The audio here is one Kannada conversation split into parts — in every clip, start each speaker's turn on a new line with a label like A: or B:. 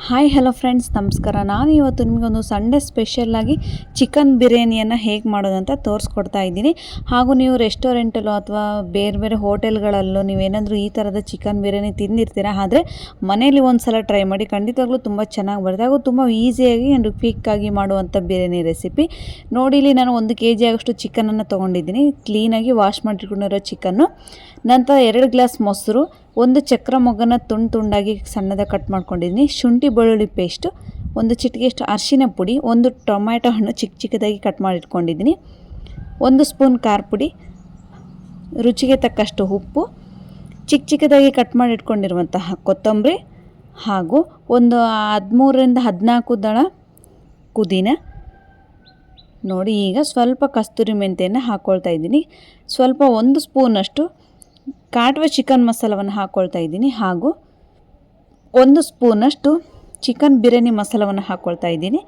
A: ಹಾಯ್ ಹಲೋ ಫ್ರೆಂಡ್ಸ್, ನಮಸ್ಕಾರ. ನಾನು ಇವತ್ತು ನಿಮಗೊಂದು ಸಂಡೇ ಸ್ಪೆಷಲ್ಲಾಗಿ ಚಿಕನ್ ಬಿರಿಯಾನಿಯನ್ನು ಹೇಗೆ ಮಾಡೋದಂತ ತೋರಿಸ್ಕೊಡ್ತಾ ಇದ್ದೀನಿ. ಹಾಗೂ ನೀವು ರೆಸ್ಟೋರೆಂಟಲ್ಲೋ ಅಥವಾ ಬೇರೆ ಬೇರೆ ಹೋಟೆಲ್ಗಳಲ್ಲೋ ನೀವೇನಾದರೂ ಈ ಥರದ ಚಿಕನ್ ಬಿರಿಯಾನಿ ತಿಂದಿರ್ತೀರ. ಆದರೆ ಮನೇಲಿ ಒಂದು ಸಲ ಟ್ರೈ ಮಾಡಿ, ಖಂಡಿತವಾಗ್ಲೂ ತುಂಬ ಚೆನ್ನಾಗಿ ಬರುತ್ತೆ. ಹಾಗೂ ತುಂಬ ಈಸಿಯಾಗಿ ಆ್ಯಂಡ್ ಕ್ವಿಕ್ಕಾಗಿ ಮಾಡುವಂಥ ಬಿರಿಯಾನಿ ರೆಸಿಪಿ ನೋಡಿ. ಇಲ್ಲಿ ನಾನು 1 kg ಆಗೋಷ್ಟು ಚಿಕನನ್ನು ತೊಗೊಂಡಿದ್ದೀನಿ. ಕ್ಲೀನಾಗಿ ವಾಶ್ ಮಾಡಿಟ್ಕೊಂಡಿರೋ ಚಿಕನ್ನು. ನಂತರ 2 ಗ್ಲಾಸ್ ಮೊಸರು, 1 ಚಕ್ರ ಮೊಗ್ಗನ ತುಂಡಾಗಿ ಸಣ್ಣದಾಗಿ ಕಟ್ ಮಾಡ್ಕೊಂಡಿದ್ದೀನಿ. ಶುಂಠಿ ಬೆಳ್ಳುಳ್ಳಿ ಪೇಸ್ಟು, 1 ಚಿಟಿಕೆಯಷ್ಟು ಅರಿಶಿನ ಪುಡಿ, 1 ಟೊಮ್ಯಾಟೊ ಹಣ್ಣು ಚಿಕ್ಕದಾಗಿ ಕಟ್ ಮಾಡಿಟ್ಕೊಂಡಿದ್ದೀನಿ, 1 ಸ್ಪೂನ್ ಖಾರ ಪುಡಿ, ರುಚಿಗೆ ತಕ್ಕಷ್ಟು ಉಪ್ಪು, ಚಿಕ್ಕದಾಗಿ ಕಟ್ ಮಾಡಿಟ್ಕೊಂಡಿರುವಂತಹ ಕೊತ್ತಂಬರಿ, ಹಾಗೂ ಒಂದು 13ರಿಂದ 14 ದಳ ಪುದೀನ ನೋಡಿ. ಈಗ ಸ್ವಲ್ಪ ಕಸ್ತೂರಿ ಮೆಂತ್ಯನ ಹಾಕ್ಕೊಳ್ತಾ ಇದ್ದೀನಿ. ಸ್ವಲ್ಪ 1 ಸ್ಪೂನಷ್ಟು ಕಾಟುವ ಚಿಕನ್ ಮಸಾಲವನ್ನು ಹಾಕ್ಕೊಳ್ತಾ ಇದ್ದೀನಿ. ಹಾಗೂ 1 ಸ್ಪೂನಷ್ಟು ಚಿಕನ್ ಬಿರಿಯಾನಿ ಮಸಾಲವನ್ನು ಹಾಕ್ಕೊಳ್ತಾ ಇದ್ದೀನಿ.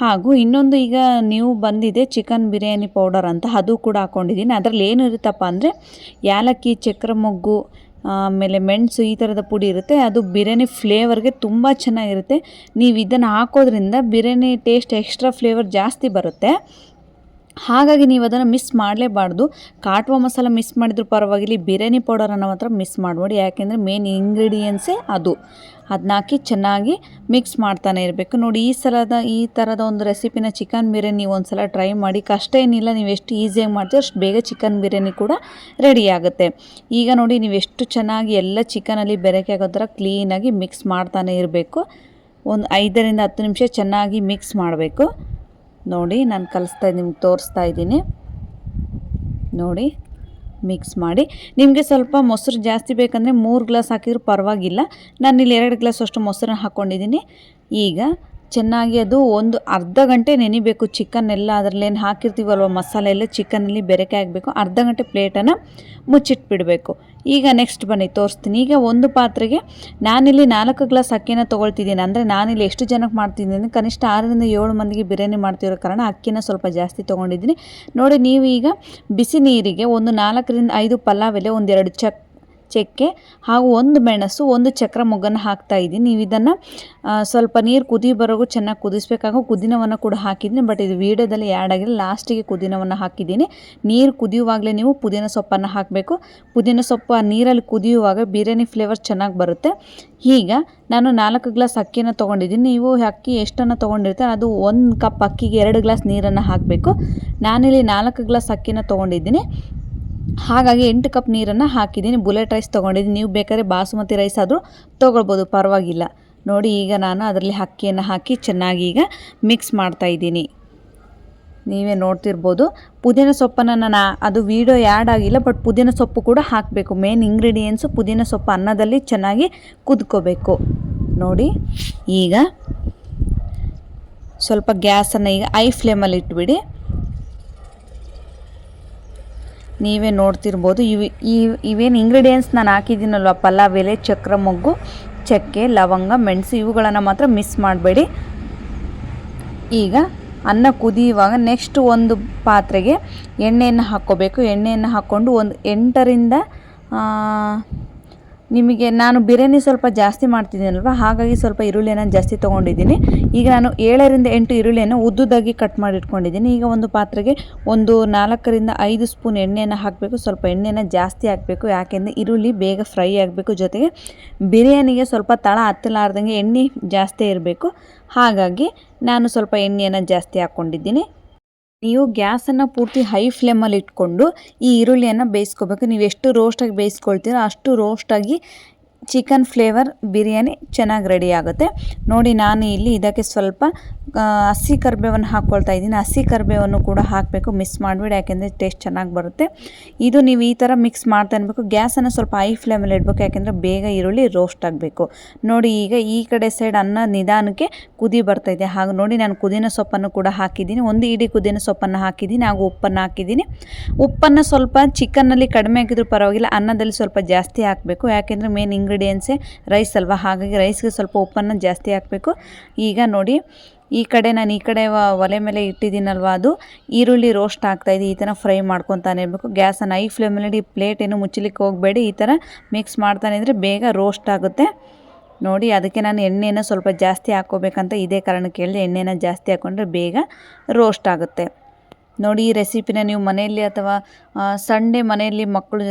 A: ಹಾಗೂ ಇನ್ನೊಂದು ಈಗ ನೀವು ಬಂದಿದೆ ಚಿಕನ್ ಬಿರಿಯಾನಿ ಪೌಡರ್ ಅಂತ, ಅದು ಕೂಡ ಹಾಕ್ಕೊಂಡಿದ್ದೀನಿ. ಅದರಲ್ಲಿ ಏನು ಇರುತ್ತಪ್ಪ ಅಂದರೆ ಏಲಕ್ಕಿ, ಚಕ್ರ ಮೊಗ್ಗು, ಆಮೇಲೆ ಮೆಣಸು, ಈ ಥರದ ಪುಡಿ ಇರುತ್ತೆ. ಅದು ಬಿರಿಯಾನಿ ಫ್ಲೇವರ್ಗೆ ತುಂಬ ಚೆನ್ನಾಗಿರುತ್ತೆ. ನೀವು ಇದನ್ನು ಹಾಕೋದ್ರಿಂದ ಬಿರಿಯಾನಿ ಟೇಸ್ಟ್ ಎಕ್ಸ್ಟ್ರಾ ಫ್ಲೇವರ್ ಜಾಸ್ತಿ ಬರುತ್ತೆ. ಹಾಗಾಗಿ ನೀವು ಅದನ್ನು ಮಿಸ್ ಮಾಡಲೇಬಾರ್ದು. ಕಾಟುವ ಮಸಾಲ ಮಿಸ್ ಮಾಡಿದರೂ ಪರವಾಗಿಲ್ಲ, ಬಿರಿಯಾನಿ ಪೌಡರನ್ನು ಮಾತ್ರ ಮಿಸ್ ಮಾಡಬೇಡಿ. ಯಾಕೆಂದರೆ ಮೇನ್ ಇಂಗ್ರೀಡಿಯೆಂಟ್ಸೇ ಅದು. ಅದನ್ನ ಹಾಕಿ ಚೆನ್ನಾಗಿ ಮಿಕ್ಸ್ ಮಾಡ್ತಾನೆ ಇರಬೇಕು. ನೋಡಿ, ಈ ಥರದ ಒಂದು ರೆಸಿಪಿನ ಚಿಕನ್ ಬಿರಿಯಾನಿ ನೀವು ಒಂದು ಸಲ ಟ್ರೈ ಮಾಡಿ. ಕಷ್ಟ ಏನಿಲ್ಲ, ನೀವು ಎಷ್ಟು ಈಸಿಯಾಗಿ ಮಾಡ್ತೀರೋ ಅಷ್ಟು ಬೇಗ ಚಿಕನ್ ಬಿರಿಯಾನಿ ಕೂಡ ರೆಡಿ ಆಗುತ್ತೆ. ಈಗ ನೋಡಿ, ನೀವು ಎಷ್ಟು ಚೆನ್ನಾಗಿ ಎಲ್ಲ ಚಿಕನಲ್ಲಿ ಬೆರಕೆ ಆಗೋ ಥರ ಕ್ಲೀನಾಗಿ ಮಿಕ್ಸ್ ಮಾಡ್ತಾನೆ ಇರಬೇಕು. ಒಂದು 5ರಿಂದ 10 ನಿಮಿಷ ಚೆನ್ನಾಗಿ ಮಿಕ್ಸ್ ಮಾಡಬೇಕು. ನೋಡಿ, ನಾನು ನಿಮ್ಗೆ ತೋರಿಸ್ತಾ ಇದ್ದೀನಿ. ನೋಡಿ, ಮಿಕ್ಸ್ ಮಾಡಿ. ನಿಮಗೆ ಸ್ವಲ್ಪ ಮೊಸರು ಜಾಸ್ತಿ ಬೇಕಂದರೆ 3 ಗ್ಲಾಸ್ ಹಾಕಿದರೂ ಪರವಾಗಿಲ್ಲ. ನಾನಿಲ್ಲಿ 2 ಗ್ಲಾಸ್ ಅಷ್ಟು ಮೊಸರನ್ನ ಹಾಕ್ಕೊಂಡಿದ್ದೀನಿ. ಈಗ ಚೆನ್ನಾಗಿ ಅದು ಒಂದು ಅರ್ಧ ಗಂಟೆ ನೆನಿಬೇಕು. ಚಿಕನ್ ಎಲ್ಲ ಅದರಲ್ಲೇನು ಹಾಕಿರ್ತೀವಲ್ವ ಮಸಾಲೆ ಎಲ್ಲ ಚಿಕನಲ್ಲಿ ಬೆರಕೆ ಆಗಬೇಕು. ಅರ್ಧ ಗಂಟೆ ಪ್ಲೇಟನ್ನು ಮುಚ್ಚಿಟ್ಬಿಡಬೇಕು. ಈಗ ನೆಕ್ಸ್ಟ್ ಬನ್ನಿ ತೋರಿಸ್ತೀನಿ. ಈಗ ಒಂದು ಪಾತ್ರೆಗೆ ನಾನಿಲ್ಲಿ 4 ಗ್ಲಾಸ್ ಅಕ್ಕಿನ ತೊಗೊಳ್ತಿದ್ದೀನಿ. ಅಂದರೆ ನಾನಿಲ್ಲಿ ಎಷ್ಟು ಜನಕ್ಕೆ ಮಾಡ್ತಿದ್ದೀನಿ, ಕನಿಷ್ಠ 6ರಿಂದ 7 ಮಂದಿಗೆ ಬಿರಿಯಾನಿ ಮಾಡ್ತಿರೋ ಕಾರಣ ಅಕ್ಕಿನ ಸ್ವಲ್ಪ ಜಾಸ್ತಿ ತೊಗೊಂಡಿದ್ದೀನಿ. ನೋಡಿ, ನೀವು ಈಗ ಬಿಸಿ ನೀರಿಗೆ ಒಂದು 4ರಿಂದ 5 ಪಲಾವ್ ಎಲೆ, 1-2 ಚಕ್ಕೆ, ಹಾಗೂ 1 ಮೆಣಸು, 1 ಚಕ್ರ ಮೊಗ್ಗನ್ನು ಹಾಕ್ತಾಯಿದ್ದೀನಿ. ನೀವು ಇದನ್ನು ಸ್ವಲ್ಪ ನೀರು ಕುದಿ ಬರೋಗೂ ಚೆನ್ನಾಗಿ ಕುದಿಸ್ಬೇಕಾಗೋ. ಪುದೀನವನ್ನು ಕೂಡ ಹಾಕಿದ್ದೀನಿ, ಬಟ್ ಇದು ವೀಡಿಯೋದಲ್ಲಿ ಆ್ಯಡ್ ಆಗಿಲ್ಲ. ಲಾಸ್ಟಿಗೆ ಪುದೀನವನ್ನು ಹಾಕಿದ್ದೀನಿ. ನೀರು ಕುದಿಯುವಾಗಲೇ ನೀವು ಪುದೀನ ಸೊಪ್ಪನ್ನು ಹಾಕಬೇಕು. ಪುದೀನ ಸೊಪ್ಪು ಆ ನೀರಲ್ಲಿ ಕುದಿಯುವಾಗ ಬಿರಿಯಾನಿ ಫ್ಲೇವರ್ ಚೆನ್ನಾಗಿ ಬರುತ್ತೆ. ಈಗ ನಾನು 4 ಗ್ಲಾಸ್ ಅಕ್ಕಿನ ತೊಗೊಂಡಿದ್ದೀನಿ. ನೀವು ಅಕ್ಕಿ ಎಷ್ಟನ್ನು ತೊಗೊಂಡಿರ್ತೀರ ಅದು 1 ಕಪ್ ಅಕ್ಕಿಗೆ 2 ಗ್ಲಾಸ್ ನೀರನ್ನು ಹಾಕಬೇಕು. ನಾನಿಲ್ಲಿ 4 ಗ್ಲಾಸ್ ಅಕ್ಕಿನ ತೊಗೊಂಡಿದ್ದೀನಿ. ಹಾಗಾಗಿ 8 ಕಪ್ ನೀರನ್ನು ಹಾಕಿದ್ದೀನಿ. ಬುಲೆಟ್ ರೈಸ್ ತೊಗೊಂಡಿದ್ದೀನಿ. ನೀವು ಬೇಕಾದ್ರೆ ಬಾಸುಮತಿ ರೈಸ್ ಆದರೂ ತೊಗೊಳ್ಬೋದು, ಪರವಾಗಿಲ್ಲ. ನೋಡಿ, ಈಗ ನಾನು ಅದರಲ್ಲಿ ಅಕ್ಕಿಯನ್ನು ಹಾಕಿ ಚೆನ್ನಾಗಿ ಈಗ ಮಿಕ್ಸ್ ಮಾಡ್ತಾಯಿದ್ದೀನಿ. ನೀವೇ ನೋಡ್ತಿರ್ಬೋದು. ಪುದೀನ ಸೊಪ್ಪನ್ನು ನಾನು ಅದು ವೀಡಿಯೋ ಆ್ಯಡ್ ಆಗಿಲ್ಲ, ಬಟ್ ಪುದೀನ ಸೊಪ್ಪು ಕೂಡ ಹಾಕಬೇಕು. ಮೇನ್ ಇಂಗ್ರೀಡಿಯೆಂಟ್ಸು ಪುದೀನ ಸೊಪ್ಪು ಅನ್ನದಲ್ಲಿ ಚೆನ್ನಾಗಿ ಕುದ್ಕೋಬೇಕು. ನೋಡಿ, ಈಗ ಸ್ವಲ್ಪ ಗ್ಯಾಸನ್ನು ಈಗ ಐ ಫ್ಲೇಮಲ್ಲಿ ಇಟ್ಬಿಡಿ. ನೀವೇ ನೋಡ್ತಿರ್ಬೋದು. ಇವೇನು ಇಂಗ್ರೀಡಿಯೆಂಟ್ಸ್ ನಾನು ಹಾಕಿದ್ದೀನಲ್ವ, ಪಲಾವ್ ಎಲೆ, ಚಕ್ರ ಮೊಗ್ಗು, ಚಕ್ಕೆ, ಲವಂಗ, ಮೆಣಸು, ಇವುಗಳನ್ನು ಮಾತ್ರ ಮಿಸ್ ಮಾಡಬೇಡಿ. ಈಗ ಅನ್ನ ಕುದಿಯುವಾಗ ನೆಕ್ಸ್ಟ್ ಒಂದು ಪಾತ್ರೆಗೆ ಎಣ್ಣೆಯನ್ನು ಹಾಕ್ಕೋಬೇಕು. ಎಣ್ಣೆಯನ್ನು ಹಾಕ್ಕೊಂಡು ಒಂದು 8ರಿಂದ ನಿಮಗೆ ನಾನು ಬಿರಿಯಾನಿ ಸ್ವಲ್ಪ ಜಾಸ್ತಿ ಮಾಡ್ತಿದ್ದೀನಲ್ವ, ಹಾಗಾಗಿ ಸ್ವಲ್ಪ ಈರುಳ್ಳಿಯನ್ನು ಜಾಸ್ತಿ ತೊಗೊಂಡಿದ್ದೀನಿ. ಈಗ ನಾನು 7ರಿಂದ 8 ಈರುಳ್ಳಿಯನ್ನು ಉದ್ದುದಾಗಿ ಕಟ್ ಮಾಡಿಟ್ಕೊಂಡಿದ್ದೀನಿ. ಈಗ ಒಂದು ಪಾತ್ರೆಗೆ ಒಂದು 4ರಿಂದ 5 ಸ್ಪೂನ್ ಎಣ್ಣೆಯನ್ನು ಹಾಕಬೇಕು. ಸ್ವಲ್ಪ ಎಣ್ಣೆನ ಜಾಸ್ತಿ ಹಾಕಬೇಕು, ಯಾಕೆಂದರೆ ಈರುಳ್ಳಿ ಬೇಗ ಫ್ರೈ ಆಗಬೇಕು. ಜೊತೆಗೆ ಬಿರಿಯಾನಿಗೆ ಸ್ವಲ್ಪ ತಳ ಹತ್ತಲಾರ್ದಂಗೆ ಎಣ್ಣೆ ಜಾಸ್ತಿ ಇರಬೇಕು. ಹಾಗಾಗಿ ನಾನು ಸ್ವಲ್ಪ ಎಣ್ಣೆಯನ್ನು ಜಾಸ್ತಿ ಹಾಕ್ಕೊಂಡಿದ್ದೀನಿ. ನೀವು ಗ್ಯಾಸನ್ನು ಪೂರ್ತಿ ಹೈ ಫ್ಲೇಮಲ್ಲಿ ಇಟ್ಕೊಂಡು ಈ ಈರುಳ್ಳಿಯನ್ನು ಬೇಯಿಸ್ಕೋಬೇಕು. ನೀವು ಎಷ್ಟು ರೋಸ್ಟಾಗಿ ಬೇಯಿಸ್ಕೊಳ್ತೀರೋ ಅಷ್ಟು ರೋಸ್ಟಾಗಿ ಚಿಕನ್ ಫ್ಲೇವರ್ ಬಿರಿಯಾನಿ ಚೆನ್ನಾಗಿ ರೆಡಿ ಆಗುತ್ತೆ. ನೋಡಿ, ನಾನು ಇಲ್ಲಿ ಇದಕ್ಕೆ ಸ್ವಲ್ಪ ಹಸಿ ಕರಿಬೇವನ್ನು ಹಾಕ್ಕೊಳ್ತಾ ಇದ್ದೀನಿ. ಹಸಿ ಕರಿಬೇವನ್ನು ಕೂಡ ಹಾಕಬೇಕು, ಮಿಸ್ ಮಾಡಬೇಡಿ, ಯಾಕೆಂದರೆ ಟೇಸ್ಟ್ ಚೆನ್ನಾಗಿ ಬರುತ್ತೆ. ಇದು ನೀವು ಈ ಥರ ಮಿಕ್ಸ್ ಮಾಡ್ತಾ ಇರಬೇಕು. ಗ್ಯಾಸನ್ನು ಸ್ವಲ್ಪ ಹೈ ಫ್ಲೇಮಲ್ಲಿ ಇಡಬೇಕು, ಯಾಕೆಂದರೆ ಬೇಗ ಈರುಳ್ಳಿ ರೋಸ್ಟ್ ಆಗಬೇಕು. ನೋಡಿ, ಈಗ ಈ ಕಡೆ ಸೈಡ್ ಅನ್ನ ನಿಧಾನಕ್ಕೆ ಕುದಿ ಬರ್ತಾಯಿದೆ. ಹಾಗೂ ನೋಡಿ, ನಾನು ಪುದೀನ ಸೊಪ್ಪನ್ನು ಕೂಡ ಹಾಕಿದ್ದೀನಿ. 1 ಇಡೀ ಪುದೀನ ಸೊಪ್ಪನ್ನು ಹಾಕಿದ್ದೀನಿ. ಹಾಗೂ ಉಪ್ಪನ್ನು ಹಾಕಿದ್ದೀನಿ. ಉಪ್ಪನ್ನು ಸ್ವಲ್ಪ ಚಿಕನ್ನಲ್ಲಿ ಕಡಿಮೆ ಹಾಕಿದ್ರೂ ಪರವಾಗಿಲ್ಲ, ಅನ್ನದಲ್ಲಿ ಸ್ವಲ್ಪ ಜಾಸ್ತಿ ಹಾಕಬೇಕು. ಯಾಕೆಂದರೆ ಮೇನ್ ಇಂಗ್ರೀಡಿಯೆಂಟ್ಸೇ ರೈಸ್ ಅಲ್ವಾ, ಹಾಗಾಗಿ ರೈಸ್ಗೆ ಸ್ವಲ್ಪ ಉಪ್ಪನ್ನು ಜಾಸ್ತಿ ಹಾಕಬೇಕು. ಈಗ ನೋಡಿ, ಈ ಕಡೆ ನಾನು ಒಲೆ ಮೇಲೆ ಇಟ್ಟಿದ್ದೀನಲ್ವ, ಅದು ಈರುಳ್ಳಿ ರೋಸ್ಟ್ ಆಗ್ತಾಯಿದೆ. ಈ ಥರ ಫ್ರೈ ಮಾಡ್ಕೊತಾನೆ ಇರಬೇಕು. ಗ್ಯಾಸನ್ನು ಹೈ ಫ್ಲೇಮಲ್ಲಿ ಪ್ಲೇಟ್ ಏನು ಮುಚ್ಚಲಿಕ್ಕೆ ಹೋಗಬೇಡಿ. ಈ ಥರ ಮಿಕ್ಸ್ ಮಾಡ್ತಾನೆ ಇದ್ದರೆ ಬೇಗ ರೋಸ್ಟ್ ಆಗುತ್ತೆ. ನೋಡಿ ಅದಕ್ಕೆ ನಾನು ಎಣ್ಣೆನ ಸ್ವಲ್ಪ ಜಾಸ್ತಿ ಹಾಕ್ಕೋಬೇಕಂತ ಇದೇ ಕಾರಣಕ್ಕೆ ಹೇಳಿದೆ. ಎಣ್ಣೆನ ಜಾಸ್ತಿ ಹಾಕ್ಕೊಂಡ್ರೆ ಬೇಗ ರೋಸ್ಟ್ ಆಗುತ್ತೆ. ನೋಡಿ ಈ ರೆಸಿಪಿನ ನೀವು ಮನೆಯಲ್ಲಿ ಅಥವಾ ಸಂಡೇ ಮನೆಯಲ್ಲಿ ಮಕ್ಕಳ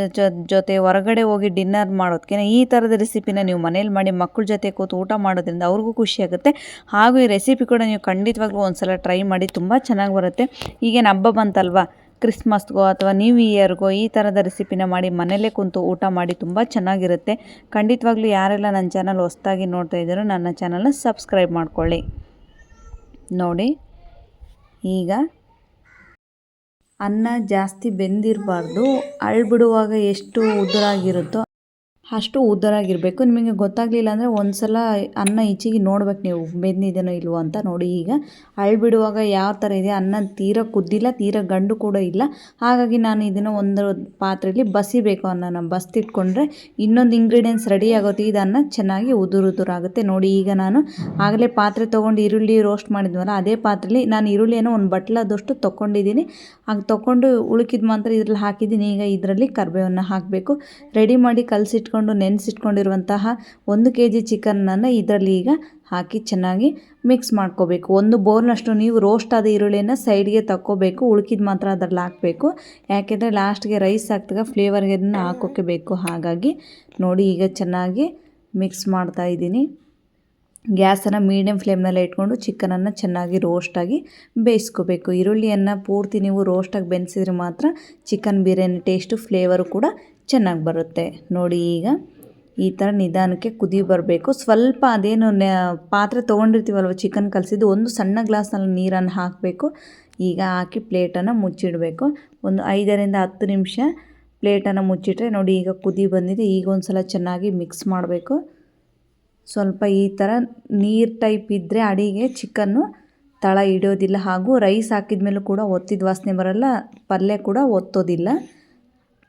A: ಜೊತೆ ಹೊರಗಡೆ ಹೋಗಿ ಡಿನ್ನರ್ ಮಾಡೋದಕ್ಕೆ ಈ ಥರದ ರೆಸಿಪಿನ ನೀವು ಮನೇಲಿ ಮಾಡಿ ಮಕ್ಕಳ ಜೊತೆ ಕೂತು ಊಟ ಮಾಡೋದ್ರಿಂದ ಅವ್ರಿಗೂ ಖುಷಿಯಾಗುತ್ತೆ. ಹಾಗೂ ಈ ರೆಸಿಪಿ ಕೂಡ ನೀವು ಖಂಡಿತವಾಗ್ಲೂ ಒಂದು ಸಲ ಟ್ರೈ ಮಾಡಿ, ತುಂಬ ಚೆನ್ನಾಗಿ ಬರುತ್ತೆ. ಈಗೇನು ಹಬ್ಬ ಬಂತಲ್ವಾ, ಕ್ರಿಸ್ಮಸ್ಗೋ ಅಥವಾ ನ್ಯೂ ಇಯರ್ಗೋ ಈ ಥರದ ರೆಸಿಪಿನ ಮಾಡಿ ಮನೆಯಲ್ಲೇ ಕುಂತು ಊಟ ಮಾಡಿ, ತುಂಬ ಚೆನ್ನಾಗಿರುತ್ತೆ. ಖಂಡಿತವಾಗ್ಲೂ ಯಾರೆಲ್ಲ ನನ್ನ ಚಾನಲ್ ಹೊಸದಾಗಿ ನೋಡ್ತಾ ಇದ್ದಾರೋ ನನ್ನ ಚಾನಲ್ನ ಸಬ್ಸ್ಕ್ರೈಬ್ ಮಾಡ್ಕೊಳ್ಳಿ. ನೋಡಿ ಈಗ ಅನ್ನ ಜಾಸ್ತಿ ಬೆಂದಿರಬಾರ್ದು, ಅಳ್ಬಿಡುವಾಗ ಎಷ್ಟು ಉದುರಾಗಿರುತ್ತೋ ಅಷ್ಟು ಉದ್ದರಾಗಿರಬೇಕು. ನಿಮಗೆ ಗೊತ್ತಾಗಲಿಲ್ಲ ಅಂದರೆ ಒಂದು ಸಲ ಅನ್ನ ಈಚೆಗೆ ನೋಡ್ಬೇಕು ನೀವು ಬೆಂದಿದೆನೋ ಇಲ್ವೋ ಅಂತ. ನೋಡಿ ಈಗ ಅಳ್ಬಿಡುವಾಗ ಯಾವ ಥರ ಇದೆ, ಅನ್ನ ತೀರ ಕುದ್ದಿಲ್ಲ, ತೀರ ಗಂಡು ಕೂಡ ಇಲ್ಲ. ಹಾಗಾಗಿ ನಾನು ಇದನ್ನು ಒಂದು ಪಾತ್ರೆಯಲ್ಲಿ ಬಸಿಬೇಕು. ಅನ್ನನ ಬಸ್ತಿಟ್ಕೊಂಡ್ರೆ ಇನ್ನೊಂದು ಇಂಗ್ರೀಡಿಯೆಂಟ್ಸ್ ರೆಡಿ ಆಗುತ್ತೆ, ಇದು ಅನ್ನ ಚೆನ್ನಾಗಿ ಉದುರಾಗುತ್ತೆ. ನೋಡಿ ಈಗ ನಾನು ಆಗಲೇ ಪಾತ್ರೆ ತೊಗೊಂಡು ಈರುಳ್ಳಿ ರೋಸ್ಟ್ ಮಾಡಿದ್ವಲ್ಲ, ಅದೇ ಪಾತ್ರೆಯಲ್ಲಿ ನಾನು ಈರುಳ್ಳಿಯನ್ನು ಒಂದು ಬಟ್ಲದಷ್ಟು ತೊಗೊಂಡಿದ್ದೀನಿ. ಹಾಗೆ ತೊಗೊಂಡು ಉಳುಕಿದ ಮಾತ್ರ ಇದ್ರಲ್ಲಿ ಹಾಕಿದ್ದೀನಿ. ಈಗ ಇದರಲ್ಲಿ ಕರಿಬೇವನ್ನು ಹಾಕಬೇಕು. ರೆಡಿ ಮಾಡಿ ಕಲಸಿಟ್ಕೊಂಡು ನೆನೆಸಿಟ್ಕೊಂಡಿರುವಂತಹ 1 kg ಚಿಕನನ್ನು ಇದರಲ್ಲಿ ಈಗ ಹಾಕಿ ಚೆನ್ನಾಗಿ ಮಿಕ್ಸ್ ಮಾಡ್ಕೋಬೇಕು. ಒಂದು ಬೌಲ್ನಷ್ಟು ನೀವು ರೋಸ್ಟ್ ಆದ ಈರುಳ್ಳಿಯನ್ನು ಸೈಡ್ಗೆ ತಕ್ಕೋಬೇಕು, ಉಳ್ಕಿದ ಮಾತ್ರ ಅದರಲ್ಲಿ ಹಾಕಬೇಕು. ಯಾಕೆಂದರೆ ಲಾಸ್ಟ್ಗೆ ರೈಸ್ ಹಾಕಿದಾಗ ಫ್ಲೇವರ್ಗೆ ಅದನ್ನು ಹಾಕೋಕ್ಕೆ ಬೇಕು. ಹಾಗಾಗಿ ನೋಡಿ ಈಗ ಚೆನ್ನಾಗಿ ಮಿಕ್ಸ್ ಮಾಡ್ತಾ ಇದ್ದೀನಿ. ಗ್ಯಾಸನ್ನು ಮೀಡಿಯಮ್ ಫ್ಲೇಮ್ನಲ್ಲೇ ಇಟ್ಕೊಂಡು ಚಿಕನನ್ನು ಚೆನ್ನಾಗಿ ರೋಸ್ಟಾಗಿ ಬೇಯಿಸ್ಕೋಬೇಕು. ಈರುಳ್ಳಿಯನ್ನು ಪೂರ್ತಿ ನೀವು ರೋಸ್ಟಾಗಿ ಬೆಳೆಸಿದ್ರೆ ಮಾತ್ರ ಚಿಕನ್ ಬಿರಿಯಾನಿ ಟೇಸ್ಟು ಫ್ಲೇವರು ಕೂಡ ಚೆನ್ನಾಗಿ ಬರುತ್ತೆ. ನೋಡಿ ಈಗ ಈ ಥರ ನಿಧಾನಕ್ಕೆ ಕುದಿ ಬರಬೇಕು. ಸ್ವಲ್ಪ ಅದೇನು ಪಾತ್ರೆ ತೊಗೊಂಡಿರ್ತೀವಲ್ವ ಚಿಕನ್ ಕಲಸಿದ್ದು, ಒಂದು ಸಣ್ಣ ಗ್ಲಾಸ್ನಲ್ಲಿ ನೀರನ್ನು ಹಾಕಬೇಕು. ಈಗ ಹಾಕಿ ಪ್ಲೇಟನ್ನು ಮುಚ್ಚಿಡಬೇಕು. ಒಂದು 5ರಿಂದ 10 ನಿಮಿಷ ಪ್ಲೇಟನ್ನು ಮುಚ್ಚಿಟ್ರೆ ನೋಡಿ ಈಗ ಕುದಿ ಬಂದಿದೆ. ಈಗ ಒಂದು ಸಲ ಚೆನ್ನಾಗಿ ಮಿಕ್ಸ್ ಮಾಡಬೇಕು. ಸ್ವಲ್ಪ ಈ ಥರ ನೀರು ಟೈಪ್ ಇದ್ದರೆ ಅಡಿಗೆ ಚಿಕನ್ನು ತಳ ಹಿಡಿಯೋದಿಲ್ಲ, ಹಾಗೂ ರೈಸ್ ಹಾಕಿದ ಮೇಲೂ ಕೂಡ ಒತ್ತಿದ ವಾಸನೆ ಬರಲ್ಲ, ಪಲ್ಯ ಕೂಡ ಒತ್ತೋದಿಲ್ಲ.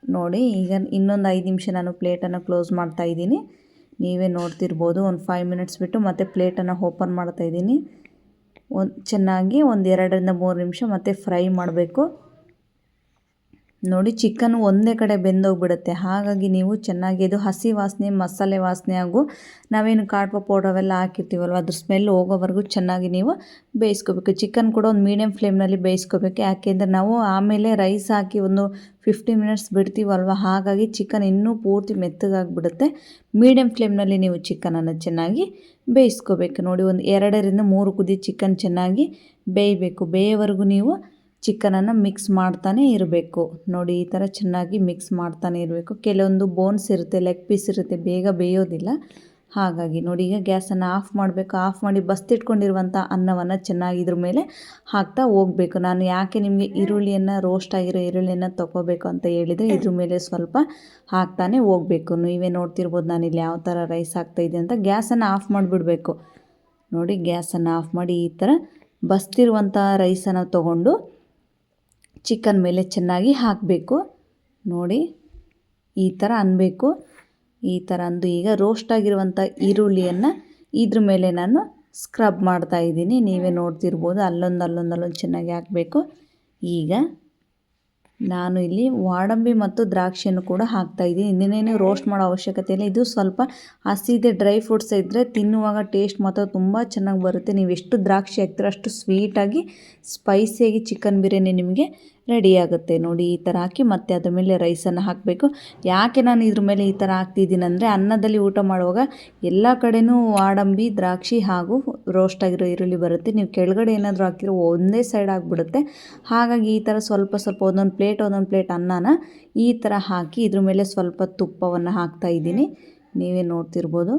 A: ನೋಡಿ ಈಗ ಇನ್ನೊಂದು 5 ನಿಮಿಷ ನಾನು ಪ್ಲೇಟನ್ನು ಕ್ಲೋಸ್ ಮಾಡ್ತಾಯಿದ್ದೀನಿ. ನೀವೇ ನೋಡ್ತಿರ್ಬೋದು. ಒಂದು 5 ಮಿನಿಟ್ಸ್ ಬಿಟ್ಟು ಮತ್ತೆ ಪ್ಲೇಟನ್ನು ಓಪನ್ ಮಾಡ್ತಾಯಿದ್ದೀನಿ. ಚೆನ್ನಾಗಿ ಒಂದು 2ರಿಂದ 3 ನಿಮಿಷ ಮತ್ತೆ ಫ್ರೈ ಮಾಡಬೇಕು. ನೋಡಿ ಚಿಕನ್ ಒಂದೇ ಕಡೆ ಬೆಂದೋಗ್ಬಿಡುತ್ತೆ. ಹಾಗಾಗಿ ನೀವು ಚೆನ್ನಾಗಿ ಅದು ಹಸಿ ವಾಸನೆ, ಮಸಾಲೆ ವಾಸನೆ ಹಾಗೂ ನಾವೇನು ಕಾಳುವ ಪೌಡರ್ ಅವೆಲ್ಲ ಹಾಕಿರ್ತೀವಲ್ವ ಅದ್ರ ಸ್ಮೆಲ್ ಹೋಗೋವರೆಗೂ ಚೆನ್ನಾಗಿ ನೀವು ಬೇಯಿಸ್ಕೋಬೇಕು. ಚಿಕನ್ ಕೂಡ ಒಂದು ಮೀಡಿಯಮ್ ಫ್ಲೇಮ್ನಲ್ಲಿ ಬೇಯಿಸ್ಕೋಬೇಕು. ಯಾಕೆಂದರೆ ನಾವು ಆಮೇಲೆ ರೈಸ್ ಹಾಕಿ ಒಂದು 15 ಮಿನಿಟ್ಸ್ ಬಿಡ್ತೀವಲ್ವ, ಹಾಗಾಗಿ ಚಿಕನ್ ಇನ್ನೂ ಪೂರ್ತಿ ಮೆತ್ತಗಾಗಿಬಿಡುತ್ತೆ. ಮೀಡಿಯಮ್ ಫ್ಲೇಮ್ನಲ್ಲಿ ನೀವು ಚಿಕನನ್ನು ಚೆನ್ನಾಗಿ ಬೇಯಿಸ್ಕೋಬೇಕು. ನೋಡಿ ಒಂದು 2ರಿಂದ 3 ಕುದಿ ಚಿಕನ್ ಚೆನ್ನಾಗಿ ಬೇಯಬೇಕು. ಬೇಯೋವರೆಗೂ ನೀವು ಚಿಕನನ್ನು ಮಿಕ್ಸ್ ಮಾಡ್ತಾನೆ ಇರಬೇಕು. ನೋಡಿ ಈ ಥರ ಚೆನ್ನಾಗಿ ಮಿಕ್ಸ್ ಮಾಡ್ತಾನೆ ಇರಬೇಕು. ಕೆಲವೊಂದು ಬೋನ್ಸ್ ಇರುತ್ತೆ, ಲೆಗ್ ಪೀಸ್ ಇರುತ್ತೆ, ಬೇಗ ಬೇಯೋದಿಲ್ಲ. ಹಾಗಾಗಿ ನೋಡಿ ಈಗ ಗ್ಯಾಸನ್ನು ಆಫ್ ಮಾಡಬೇಕು. ಆಫ್ ಮಾಡಿ ಬಸ್ತಿಟ್ಕೊಂಡಿರುವಂಥ ಅನ್ನವನ್ನು ಚೆನ್ನಾಗಿ ಇದ್ರ ಮೇಲೆ ಹಾಕ್ತಾ ಹೋಗಬೇಕು. ನಾನು ಯಾಕೆ ನಿಮಗೆ ಈರುಳ್ಳಿಯನ್ನು ರೋಸ್ಟ್ ಆಗಿರೋ ಈರುಳ್ಳಿಯನ್ನು ತೊಗೋಬೇಕು ಅಂತ ಹೇಳಿದರೆ, ಇದ್ರ ಮೇಲೆ ಸ್ವಲ್ಪ ಹಾಕ್ತಾನೆ ಹೋಗಬೇಕು. ನೀವೇ ನೋಡ್ತಿರ್ಬೋದು ನಾನಿಲ್ಲಿ ಯಾವ ಥರ ರೈಸ್ ಹಾಕ್ತಾಯಿದ್ದೆ ಅಂತ. ಗ್ಯಾಸನ್ನು ಆಫ್ ಮಾಡಿಬಿಡಬೇಕು. ನೋಡಿ ಗ್ಯಾಸನ್ನು ಆಫ್ ಮಾಡಿ ಈ ಥರ ಬಸ್ತಿರುವಂಥ ರೈಸನ್ನು ತೊಗೊಂಡು ಚಿಕನ್ ಮೇಲೆ ಚೆನ್ನಾಗಿ ಹಾಕಬೇಕು. ನೋಡಿ ಈ ಥರ ಅನ್ನಬೇಕು. ಈ ಥರ ಅಂದು ಈಗ ರೋಸ್ಟ್ ಆಗಿರುವಂಥ ಈರುಳ್ಳಿಯನ್ನು ಇದ್ರ ಮೇಲೆ ನಾನು ಸ್ಕ್ರಬ್ ಮಾಡ್ತಾಯಿದ್ದೀನಿ. ನೀವೇ ನೋಡ್ತಿರ್ಬೋದು. ಅಲ್ಲೊಂದು ಚೆನ್ನಾಗಿ ಹಾಕಬೇಕು. ಈಗ ನಾನು ಇಲ್ಲಿ ವಾಡಂಬಿ ಮತ್ತು ದ್ರಾಕ್ಷಿಯನ್ನು ಕೂಡ ಹಾಕ್ತಾಯಿದ್ದೀನಿ. ಇನ್ನೇನು ರೋಸ್ಟ್ ಮಾಡೋ ಅವಶ್ಯಕತೆ ಇಲ್ಲ. ಇದು ಸ್ವಲ್ಪ ಹಸಿದೆ ಡ್ರೈ ಫ್ರೂಟ್ಸ್ ಇದ್ದರೆ ತಿನ್ನುವಾಗ ಟೇಸ್ಟ್ ಮಾತ್ರ ತುಂಬ ಚೆನ್ನಾಗಿ ಬರುತ್ತೆ. ನೀವು ಎಷ್ಟು ದ್ರಾಕ್ಷಿ ಹಾಕ್ತೀರೋ ಅಷ್ಟು ಸ್ವೀಟಾಗಿ ಸ್ಪೈಸಿಯಾಗಿ ಚಿಕನ್ ಬಿರಿಯಾನಿ ನಿಮಗೆ ರೆಡಿ ಆಗುತ್ತೆ. ನೋಡಿ ಈ ಥರ ಹಾಕಿ ಮತ್ತೆ ಅದ್ರ ಮೇಲೆ ರೈಸನ್ನು ಹಾಕಬೇಕು. ಯಾಕೆ ನಾನು ಇದ್ರ ಮೇಲೆ ಈ ಥರ ಹಾಕ್ತಿದ್ದೀನಿ ಅಂದರೆ, ಅನ್ನದಲ್ಲಿ ಊಟ ಮಾಡುವಾಗ ಎಲ್ಲ ಕಡೆನೂ ವಾಡಂಬಿ, ದ್ರಾಕ್ಷಿ ಹಾಗೂ ರೋಸ್ಟ್ ಆಗಿರೋ ಈರುಳ್ಳಿ ಬರುತ್ತೆ. ನೀವು ಕೆಳಗಡೆ ಏನಾದರೂ ಹಾಕಿರೋ ಒಂದೇ ಸೈಡ್ ಆಗಿಬಿಡುತ್ತೆ. ಹಾಗಾಗಿ ಈ ಥರ ಸ್ವಲ್ಪ ಒಂದೊಂದು ಪ್ಲೇಟ್ ಅನ್ನನ ಈ ಥರ ಹಾಕಿ ಇದ್ರ ಮೇಲೆ ಸ್ವಲ್ಪ ತುಪ್ಪವನ್ನು ಹಾಕ್ತಾಯಿದ್ದೀನಿ. ನೀವೇ ನೋಡ್ತಿರ್ಬೋದು.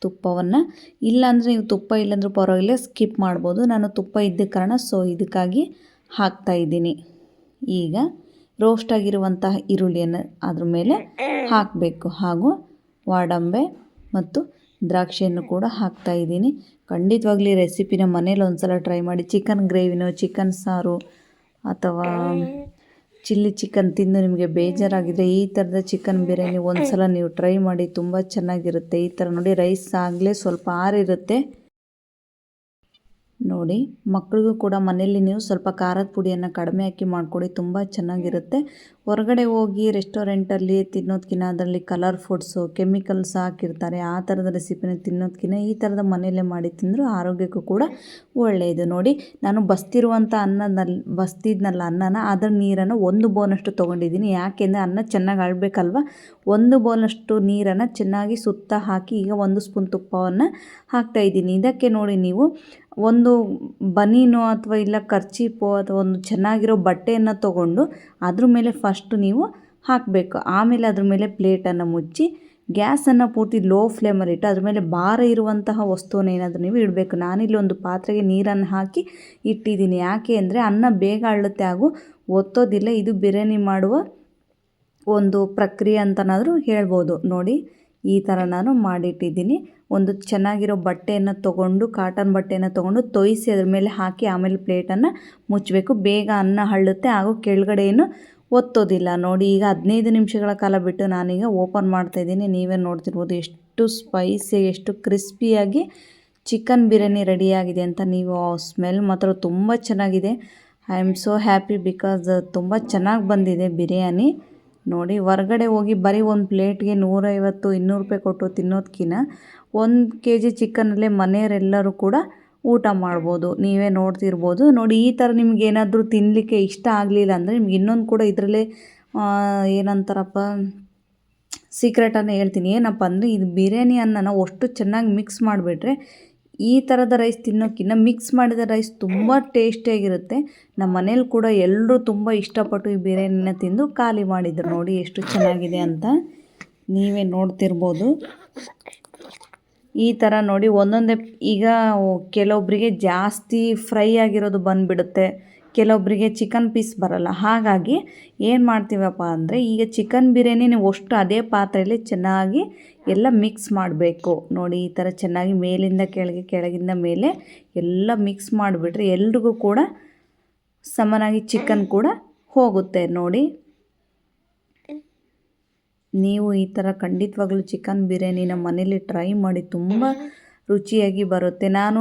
A: ತುಪ್ಪವನ್ನು ಇಲ್ಲಾಂದರೆ ನೀವು ತುಪ್ಪ ಇಲ್ಲಾಂದ್ರೂ ಪರವಾಗಿಲ್ಲ, ಸ್ಕಿಪ್ ಮಾಡ್ಬೋದು. ನಾನು ತುಪ್ಪ ಇದ್ದ ಕಾರಣ ಇದಕ್ಕಾಗಿ ಹಾಕ್ತಾಯಿದ್ದೀನಿ. ಈಗ ರೋಸ್ಟ್ ಆಗಿರುವಂತಹ ಈರುಳ್ಳಿಯನ್ನು ಅದ್ರ ಮೇಲೆ ಹಾಕಬೇಕು. ಹಾಗೂ ವಾಡಂಬೆ ಮತ್ತು ದ್ರಾಕ್ಷಿಯನ್ನು ಕೂಡ ಹಾಕ್ತಾಯಿದ್ದೀನಿ. ಖಂಡಿತವಾಗ್ಲೂ ಈ ರೆಸಿಪಿನ ಮನೇಲಿ ಒಂದು ಸಲ ಟ್ರೈ ಮಾಡಿ. ಚಿಕನ್ ಗ್ರೇವಿನೋ, ಚಿಕನ್ ಸಾರು ಅಥವಾ ಚಿಲ್ಲಿ ಚಿಕನ್ ತಿಂದು ನಿಮಗೆ ಬೇಜಾರಾಗಿದ್ದರೆ ಈ ಥರದ ಚಿಕನ್ ಬಿರಿಯಾನಿ ಒಂದು ಸಲ ನೀವು ಟ್ರೈ ಮಾಡಿ, ತುಂಬ ಚೆನ್ನಾಗಿರುತ್ತೆ. ಈ ಥರ ನೋಡಿ ರೈಸ್ ಆಗಲೇ ಸ್ವಲ್ಪ ಆರಿರುತ್ತೆ. ನೋಡಿ, ಮಕ್ಕಳಿಗೂ ಕೂಡ ಮನೆಯಲ್ಲಿ ನೀವು ಸ್ವಲ್ಪ ಖಾರದ ಪುಡಿಯನ್ನು ಕಡಿಮೆ ಹಾಕಿ ಮಾಡಿಕೊಡಿ, ತುಂಬ ಚೆನ್ನಾಗಿರುತ್ತೆ. ಹೊರಗಡೆ ಹೋಗಿ ರೆಸ್ಟೋರೆಂಟಲ್ಲಿ ತಿನ್ನೋದಕ್ಕಿಂತ ಅದರಲ್ಲಿ ಕಲರ್ ಫುಡ್ಸು, ಕೆಮಿಕಲ್ಸ್ ಹಾಕಿರ್ತಾರೆ. ಆ ಥರದ ರೆಸಿಪಿನ ತಿನ್ನೋದಕ್ಕಿಂತ ಈ ಥರದ ಮನೆಯಲ್ಲೇ ಮಾಡಿ ತಿಂದರೂ ಆರೋಗ್ಯಕ್ಕೂ ಕೂಡ ಒಳ್ಳೆಯದು. ನೋಡಿ, ನಾನು ಬಸ್ತಿದ್ನಲ್ಲ ಅನ್ನನ, ಅದರ ನೀರನ್ನು 1 ಬೌಲಷ್ಟು ತೊಗೊಂಡಿದ್ದೀನಿ. ಯಾಕೆಂದರೆ ಅನ್ನ ಚೆನ್ನಾಗಿ ಅಳಬೇಕಲ್ವ. 1 ಬೌಲಷ್ಟು ನೀರನ್ನು ಚೆನ್ನಾಗಿ ಸುತ್ತ ಹಾಕಿ ಈಗ 1 ಸ್ಪೂನ್ ತುಪ್ಪವನ್ನು ಹಾಕ್ತಾಯಿದ್ದೀನಿ. ಇದಕ್ಕೆ ನೋಡಿ, ನೀವು ಒಂದು ಬನೀನೋ ಅಥವಾ ಇಲ್ಲ ಕರ್ಚೀಪೋ ಅಥವಾ ಒಂದು ಚೆನ್ನಾಗಿರೋ ಬಟ್ಟೆಯನ್ನು ತೊಗೊಂಡು ಅದ್ರ ಮೇಲೆ ಫಸ್ಟು ನೀವು ಹಾಕಬೇಕು. ಆಮೇಲೆ ಅದ್ರ ಮೇಲೆ ಪ್ಲೇಟನ್ನು ಮುಚ್ಚಿ ಗ್ಯಾಸನ್ನು ಪೂರ್ತಿ ಲೋ ಫ್ಲೇಮಲ್ಲಿಟ್ಟು ಅದ್ರ ಮೇಲೆ ಭಾರ ಇರುವಂತಹ ವಸ್ತುವನ್ನು ಏನಾದರೂ ನೀವು ಇಡಬೇಕು. ನಾನಿಲ್ಲಿ ಒಂದು ಪಾತ್ರೆಗೆ ನೀರನ್ನು ಹಾಕಿ ಇಟ್ಟಿದ್ದೀನಿ. ಯಾಕೆ ಅಂದರೆ ಅನ್ನ ಬೇಗ ಅರಳುತ್ತೆ ಹಾಗೂ ಒತ್ತೋದಿಲ್ಲ. ಇದು ಬಿರಿಯಾನಿ ಮಾಡುವ ಒಂದು ಪ್ರಕ್ರಿಯೆ ಅಂತನಾದರೂ ಹೇಳ್ಬೋದು. ನೋಡಿ, ಈ ಥರ ನಾನು ಮಾಡಿಟ್ಟಿದ್ದೀನಿ. ಒಂದು ಚೆನ್ನಾಗಿರೋ ಬಟ್ಟೆಯನ್ನು ತೊಗೊಂಡು, ಕಾಟನ್ ಬಟ್ಟೆಯನ್ನು ತೊಗೊಂಡು ತೊಯಿಸಿ ಅದ್ರ ಮೇಲೆ ಹಾಕಿ ಆಮೇಲೆ ಪ್ಲೇಟನ್ನು ಮುಚ್ಚಬೇಕು. ಬೇಗ ಅನ್ನ ಹಳ್ಳುತ್ತೆ ಹಾಗೂ ಕೆಳಗಡೆ ಏನು ಒತ್ತೋದಿಲ್ಲ. ನೋಡಿ, ಈಗ 15 ನಿಮಿಷಗಳ ಕಾಲ ಬಿಟ್ಟು ನಾನೀಗ ಓಪನ್ ಮಾಡ್ತಾಯಿದ್ದೀನಿ. ನೀವೇ ನೋಡ್ತಿರ್ಬೋದು ಎಷ್ಟು ಸ್ಪೈಸಿ, ಎಷ್ಟು ಕ್ರಿಸ್ಪಿಯಾಗಿ ಚಿಕನ್ ಬಿರಿಯಾನಿ ರೆಡಿಯಾಗಿದೆ ಅಂತ. ನೀವು ಸ್ಮೆಲ್ ಮಾತ್ರ ತುಂಬ ಚೆನ್ನಾಗಿದೆ. I am so happy because ತುಂಬ ಚೆನ್ನಾಗಿ ಬಂದಿದೆ ಬಿರಿಯಾನಿ. ನೋಡಿ, ಹೊರಗಡೆ ಹೋಗಿ ಬರೀ ಒಂದು ಪ್ಲೇಟ್ಗೆ 150-200 ರೂಪಾಯಿ ಕೊಟ್ಟು ತಿನ್ನೋದಕ್ಕಿಂತ 1 kg ಚಿಕನಲ್ಲೇ ಮನೆಯವರೆಲ್ಲರೂ ಕೂಡ ಊಟ ಮಾಡ್ಬೋದು. ನೀವೇ ನೋಡ್ತಿರ್ಬೋದು. ನೋಡಿ, ಈ ಥರ ನಿಮ್ಗೆ ಏನಾದರೂ ತಿನ್ನಲಿಕ್ಕೆ ಇಷ್ಟ ಆಗಲಿಲ್ಲ ಅಂದರೆ ನಿಮ್ಗೆ ಇನ್ನೊಂದು ಕೂಡ ಇದರಲ್ಲೇ ಏನಂತಾರಪ್ಪ ಸೀಕ್ರೆಟನ್ನು ಹೇಳ್ತೀನಿ. ಏನಪ್ಪ ಅಂದರೆ, ಇದು ಬಿರಿಯಾನಿ ಅನ್ನನ ಅಷ್ಟು ಚೆನ್ನಾಗಿ ಮಿಕ್ಸ್ ಮಾಡಿಬಿಟ್ರೆ ಈ ಥರದ ರೈಸ್ ತಿನ್ನೋಕ್ಕಿಂತ ಮಿಕ್ಸ್ ಮಾಡಿದ ರೈಸ್ ತುಂಬ ಟೇಸ್ಟಿಯಾಗಿರುತ್ತೆ. ನಮ್ಮ ಮನೇಲಿ ಕೂಡ ಎಲ್ಲರೂ ತುಂಬ ಇಷ್ಟಪಟ್ಟು ಈ ಬಿರಿಯಾನಿನ ತಿಂದು ಖಾಲಿ ಮಾಡಿದರು. ನೋಡಿ ಎಷ್ಟು ಚೆನ್ನಾಗಿದೆ ಅಂತ ನೀವೇ ನೋಡ್ತಿರ್ಬೋದು. ಈ ಥರ ನೋಡಿ ಒಂದೊಂದೇ. ಈಗ ಕೆಲವೊಬ್ಬರಿಗೆ ಜಾಸ್ತಿ ಫ್ರೈ ಆಗಿರೋದು ಬಂದುಬಿಡುತ್ತೆ, ಕೆಲವೊಬ್ಬರಿಗೆ ಚಿಕನ್ ಪೀಸ್ ಬರಲ್ಲ. ಹಾಗಾಗಿ ಏನು ಮಾಡ್ತೀವಪ್ಪ ಅಂದರೆ, ಈಗ ಚಿಕನ್ ಬಿರಿಯಾನಿ ನೀವು ಅಷ್ಟು ಅದೇ ಪಾತ್ರೆಯಲ್ಲಿ ಚೆನ್ನಾಗಿ ಎಲ್ಲ ಮಿಕ್ಸ್ ಮಾಡಬೇಕು. ನೋಡಿ, ಈ ಥರ ಚೆನ್ನಾಗಿ ಮೇಲಿಂದ ಕೆಳಗೆ, ಕೆಳಗಿಂದ ಮೇಲೆ ಎಲ್ಲ ಮಿಕ್ಸ್ ಮಾಡಿಬಿಟ್ರೆ ಎಲ್ರಿಗೂ ಕೂಡ ಸಮನಾಗಿ ಚಿಕನ್ ಕೂಡ ಹೋಗುತ್ತೆ. ನೋಡಿ, ನೀವು ಈ ಥರ ಖಂಡಿತವಾಗ್ಲೂ ಚಿಕನ್ ಬಿರಿಯಾನಿನ ಮನೇಲಿ ಟ್ರೈ ಮಾಡಿ, ತುಂಬ ರುಚಿಯಾಗಿ ಬರುತ್ತೆ. ನಾನು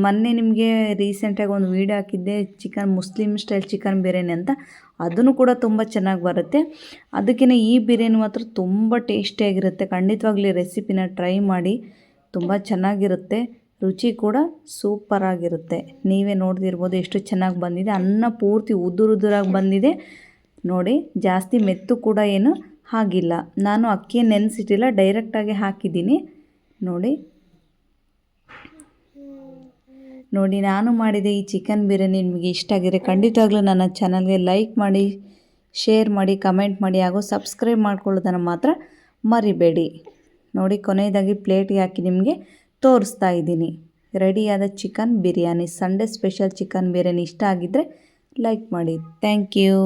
A: ಮೊನ್ನೆ ನಿಮಗೆ ರೀಸೆಂಟಾಗಿ ಒಂದು ವೀಡಿಯೋ ಹಾಕಿದ್ದೆ, chicken Muslim style chicken biryani ಅಂತ. ಅದನ್ನು ಕೂಡ ತುಂಬ ಚೆನ್ನಾಗಿ ಬರುತ್ತೆ. ಅದಕ್ಕಿಂತ ಈ ಬಿರಿಯಾನಿ ಮಾತ್ರ ತುಂಬ ಟೇಸ್ಟಿಯಾಗಿರುತ್ತೆ. ಖಂಡಿತವಾಗ್ಲೂ ರೆಸಿಪಿನ ಟ್ರೈ ಮಾಡಿ, ತುಂಬ ಚೆನ್ನಾಗಿರುತ್ತೆ. ರುಚಿ ಕೂಡ ಸೂಪರಾಗಿರುತ್ತೆ. ನೀವೇ ನೋಡ್ತಿರ್ಬೋದು ಎಷ್ಟು ಚೆನ್ನಾಗಿ ಬಂದಿದೆ. ಅನ್ನ ಪೂರ್ತಿ ಉದುರಾಗಿ ಬಂದಿದೆ. ನೋಡಿ, ಜಾಸ್ತಿ ಮೆತ್ತು ಕೂಡ ಏನು ಹಾಗಿಲ್ಲ. ನಾನು ಅಕ್ಕಿ ನೆನೆಸಿಟ್ಟಿಲ್ಲ, ಡೈರೆಕ್ಟಾಗಿ ಹಾಕಿದ್ದೀನಿ. ನೋಡಿ, ನಾನು ಮಾಡಿದೆ ಈ ಚಿಕನ್ ಬಿರಿಯಾನಿ ನಿಮಗೆ ಇಷ್ಟ ಆಗಿದ್ರೆ ಖಂಡಿತವಾಗ್ಲೂ ನನ್ನ ಚಾನಲ್ಗೆ ಲೈಕ್ ಮಾಡಿ, ಶೇರ್ ಮಾಡಿ, ಕಮೆಂಟ್ ಮಾಡಿ ಹಾಗೂ ಸಬ್ಸ್ಕ್ರೈಬ್ ಮಾಡ್ಕೊಳ್ಳೋದನ್ನು ಮಾತ್ರ ಮರಿಬೇಡಿ. ನೋಡಿ, ಕೊನೆಯದಾಗಿ ಪ್ಲೇಟ್ಗೆ ಹಾಕಿ ನಿಮಗೆ ತೋರಿಸ್ತಾ ಇದ್ದೀನಿ. ರೆಡಿಯಾದ chicken biryani, Sunday special chicken biryani ಇಷ್ಟ ಆಗಿದ್ದರೆ ಲೈಕ್ ಮಾಡಿ. Thank you.